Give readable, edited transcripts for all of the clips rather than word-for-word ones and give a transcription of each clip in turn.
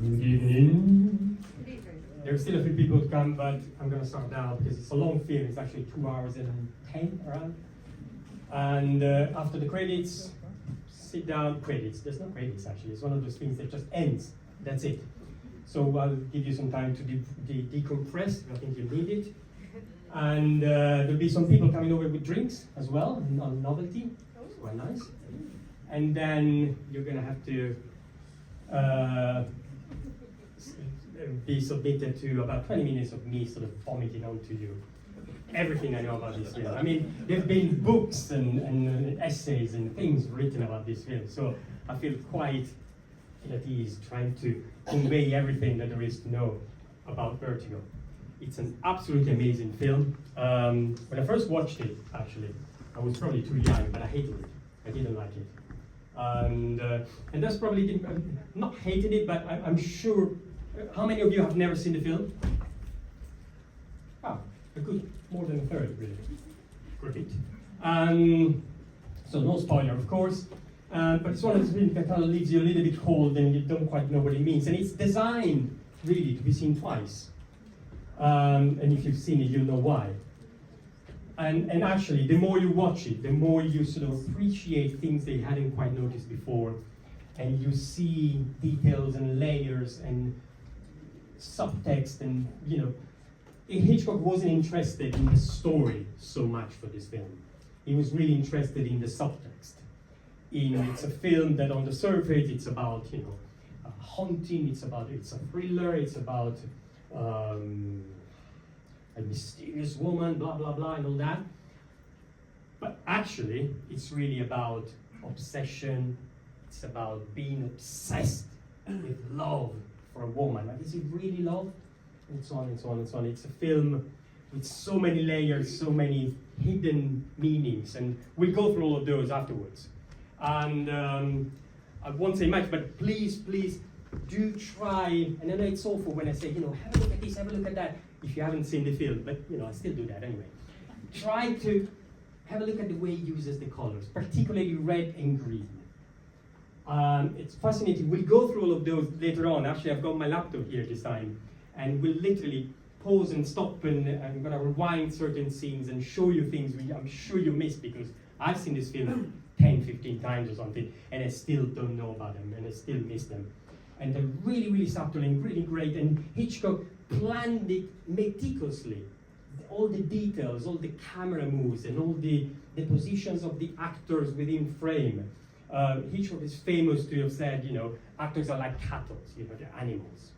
Good evening. There are still a few people to come, but I'm going to start now because it's a long film. It's actually 2 hours and 10 around. And after the credits, sit down. Credits. There's no credits actually. It's one of those things that just ends. That's it. So I'll give you some time to decompress. I think you need it. And there'll be some people coming over with drinks as well, novelty. It's quite nice. And then you're going to have to be submitted to about 20 minutes of me sort of vomiting onto you everything I know about this film. I mean, there have been books and essays and things written about this film, so I feel quite at ease trying to convey everything that there is to know about Vertigo. It's an absolutely amazing film. When I first watched it, actually, I was probably too young, but I hated it. I didn't like it. And that's probably, not hated it, but I'm sure, how many of you have never seen the film? Ah, a good, more than a third, really. Great. So no spoiler, of course, but it's one of those films that kind of leaves you a little bit cold and you don't quite know what it means. And it's designed, really, to be seen twice. And if you've seen it, you'll know why. And actually, the more you watch it, the more you sort of appreciate things that you hadn't quite noticed before. And you see details and layers and subtext and, you know, Hitchcock wasn't interested in the story so much for this film. He was really interested in the subtext. It's a film that on the surface, it's about, you know, haunting, it's a thriller, it's about a mysterious woman, blah, blah, blah, and all that. But actually, it's really about obsession. It's about being obsessed with love for a woman. Like, is it really love? And so on and so on and so on. It's a film with so many layers, so many hidden meanings, and we'll go through all of those afterwards. And I won't say much, but please do try, and I know it's awful when I say, you know, have a look at this, have a look at that, if you haven't seen the film, but you know, I still do that anyway. Try to have a look at the way he uses the colors, particularly red and green. It's fascinating. We'll go through all of those later on. Actually, I've got my laptop here this time, and we'll literally pause and stop, and I'm going to rewind certain scenes and show you things I'm sure you missed, because I've seen this film 10, 15 times or something, and I still don't know about them, and I still miss them. And they're really, really subtle and really great, and Hitchcock planned it meticulously. All the details, all the camera moves, and all the positions of the actors within frame. Hitchcock is famous to have said, you know, actors are like cattle, you know, they're animals.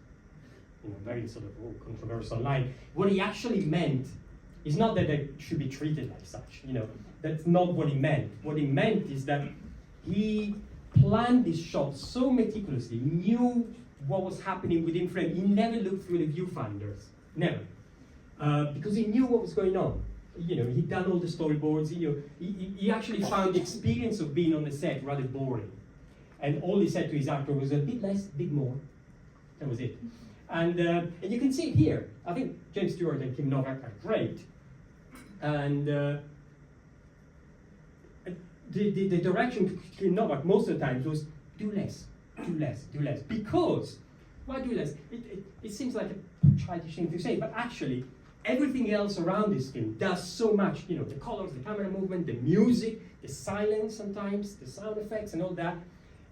You know, very sort of controversial line. What he actually meant is not that they should be treated like such, you know, that's not what he meant. What he meant is that he planned this shot so meticulously, knew what was happening within frame. He never looked through the viewfinders, never, because he knew what was going on. You know, he'd done all the storyboards. He actually found the experience of being on the set rather boring, and all he said to his actor was a bit less, a bit more. That was it. And you can see it here. I think James Stewart and Kim Novak are great, and the direction to Kim Novak most of the time was do less, do less, do less. Because why do less? It seems like a childish thing to say, but actually everything else around this film does so much. You know, the colors, the camera movement, the music, the silence sometimes, the sound effects and all that.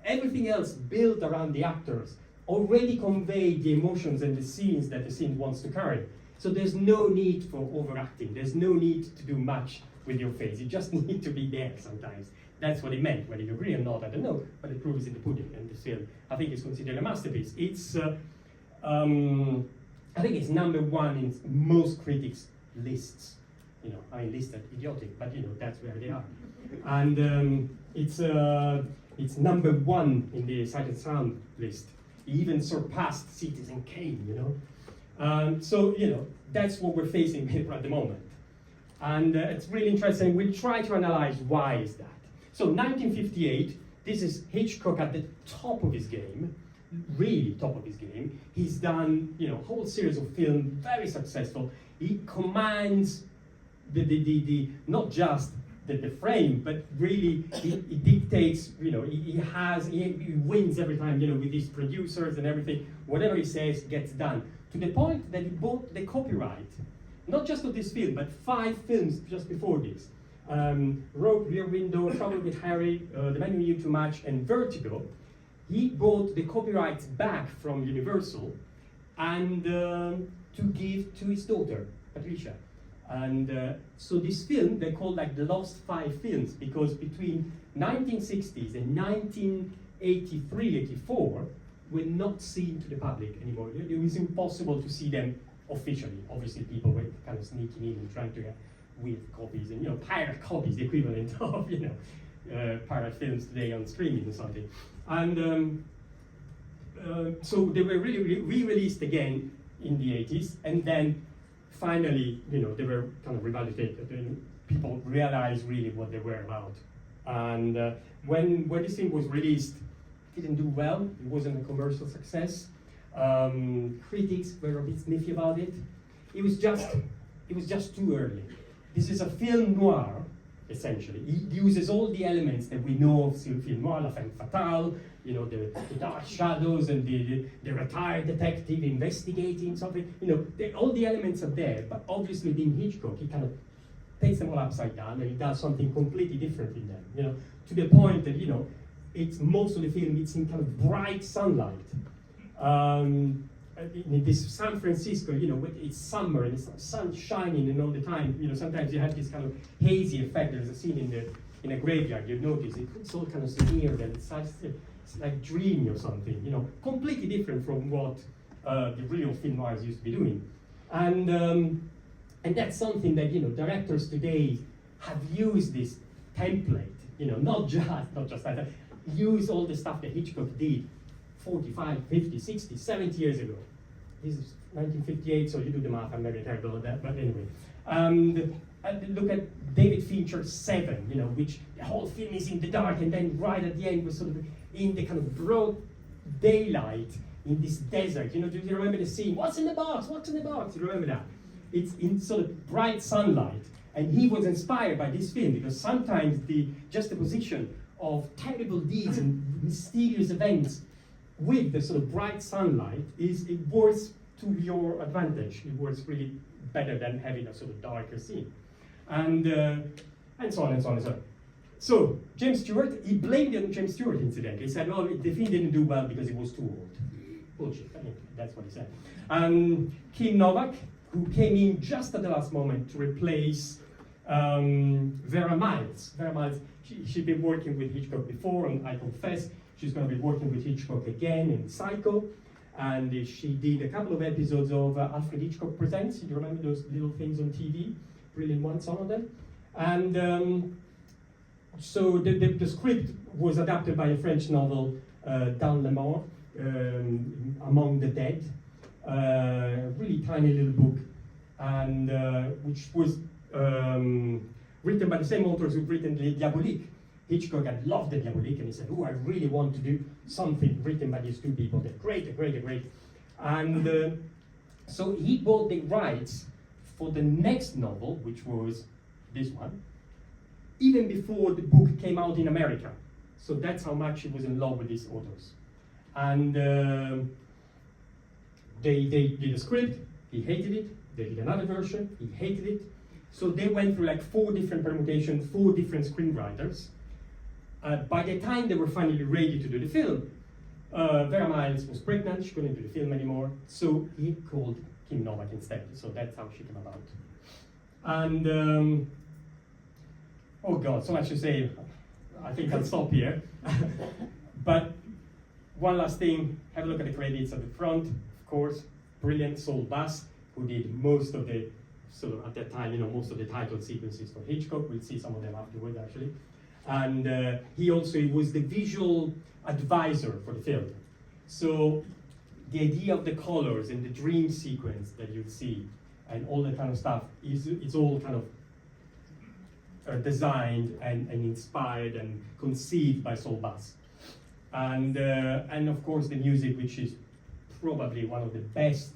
Everything else built around the actors already convey the emotions and the scenes that the scene wants to carry. So there's no need for overacting. There's no need to do much with your face. You just need to be there sometimes. That's what it meant. Whether you agree or not, I don't know, but the proof is in the pudding. And this film, I think, is considered a masterpiece. It's, I think it's #1 in most critics' lists. You know, I mean, lists are idiotic, but you know, that's where they are. And it's #1 in the Sight and Sound list. He even surpassed Citizen Kane, you know. So, you know, that's what we're facing here at the moment. And it's really interesting. We'll try to analyze why is that. So 1958, this is Hitchcock at the top of his game, really top of his game. He's done, you know, a whole series of films, very successful. He commands the not just the frame, but really it dictates, he wins every time, with his producers and everything. Whatever he says gets done. To the point that he bought the copyright, not just of this film, but 5 films just before this. Rogue, Rear Window, Trouble with Harry, The Man Who Knew Too Much, and Vertigo. He bought the copyrights back from Universal and to give to his daughter, Patricia. And so this film, they call like the Lost 5 films, because between 1960s and 1983, 84, were not seen to the public anymore. It was impossible to see them officially. Obviously, people were kind of sneaking in and trying to get weird copies and, pirate copies, the equivalent of, pirate films today on streaming or something. And so they were really re-released again in the 80s, and then finally, they were kind of revalidated, and people realized really what they were about. And when this thing was released, it didn't do well. It wasn't a commercial success. Critics were a bit sniffy about it. It was just too early. This is a film noir, essentially. It uses all the elements that we know of film noir, la femme fatale, the dark shadows and the retired detective investigating something. All the elements are there, but obviously being Hitchcock, he kind of takes them all upside down and he does something completely different in them. To the point that it's most of the film, it's in kind of bright sunlight. In this San Francisco, it's summer and the sun's shining and all the time. Sometimes you have this kind of hazy effect. There's a scene in a graveyard. You notice it's all kind of smeared and it's like dreamy or something. Completely different from what the real film noirs used to be doing. And that's something that directors today have used this template. Not just that. Use all the stuff that Hitchcock did 45, 50, 60, 70 years ago. This is 1958, so you do the math, I'm very terrible at that, but anyway. And look at David Fincher's Seven, which the whole film is in the dark, and then right at the end was sort of in the kind of broad daylight in this desert. Do you remember the scene? What's in the box? What's in the box? You remember that? It's in sort of bright sunlight. And he was inspired by this film because sometimes the juxtaposition of terrible deeds and mysterious events with the sort of bright sunlight it works to your advantage. It works really better than having a sort of darker scene. And so on and so on and so on. So, James Stewart, he blamed it on James Stewart incidentally. He said, well, the film didn't do well because it was too old. Bullshit, that's what he said. And Kim Novak, who came in just at the last moment to replace Vera Miles. Vera Miles, she'd been working with Hitchcock before, and I confess, she's going to be working with Hitchcock again in Psycho. And she did a couple of episodes of Alfred Hitchcock Presents. Do you remember those little things on TV? Brilliant ones, some of them. And so the script was adapted by a French novel, Dans le Mort, Among the Dead. Really tiny little book, and which was written by the same authors who've written Les Diaboliques. Hitchcock had loved the Diabolique, and he said, "Oh, I really want to do something written by these two people. They're great, they're great, they're great." And so he bought the rights for the next novel, which was this one, even before the book came out in America. So that's how much he was in love with these authors. And they did a script, he hated it. They did another version, he hated it. So they went through like 4 different permutations, 4 different screenwriters. By the time they were finally ready to do the film, Vera Miles was pregnant, she couldn't do the film anymore, so he called Kim Novak instead. So that's how she came about. And, oh God, so much to say. I think I'll stop here. But one last thing, have a look at the credits at the front. Of course, brilliant Saul Bass, who did most of the, sort of at that time, most of the title sequences for Hitchcock. We'll see some of them afterwards, actually. And he was the visual advisor for the film. So the idea of the colors and the dream sequence that you'll see and all that kind of stuff, it's all kind of designed and inspired and conceived by Saul Bass. And of course the music, which is probably one of the best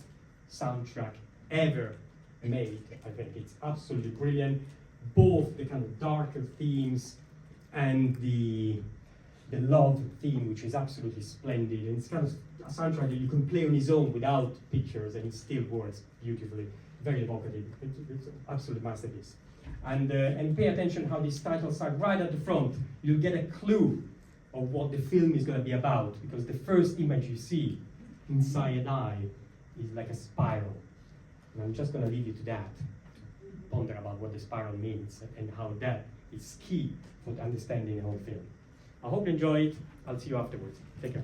soundtrack ever made. I think it's absolutely brilliant. both the kind of darker themes and the love theme, which is absolutely splendid. And it's kind of a soundtrack that you can play on its own without pictures, and it still works beautifully. Very evocative. It's an absolute masterpiece. And pay attention how these titles start right at the front. You'll get a clue of what the film is going to be about, because the first image you see, Inside an Eye, is like a spiral. And I'm just going to leave you to that. Ponder about what the spiral means and how that is key for understanding the whole film. I hope you enjoy it. I'll see you afterwards. Take care.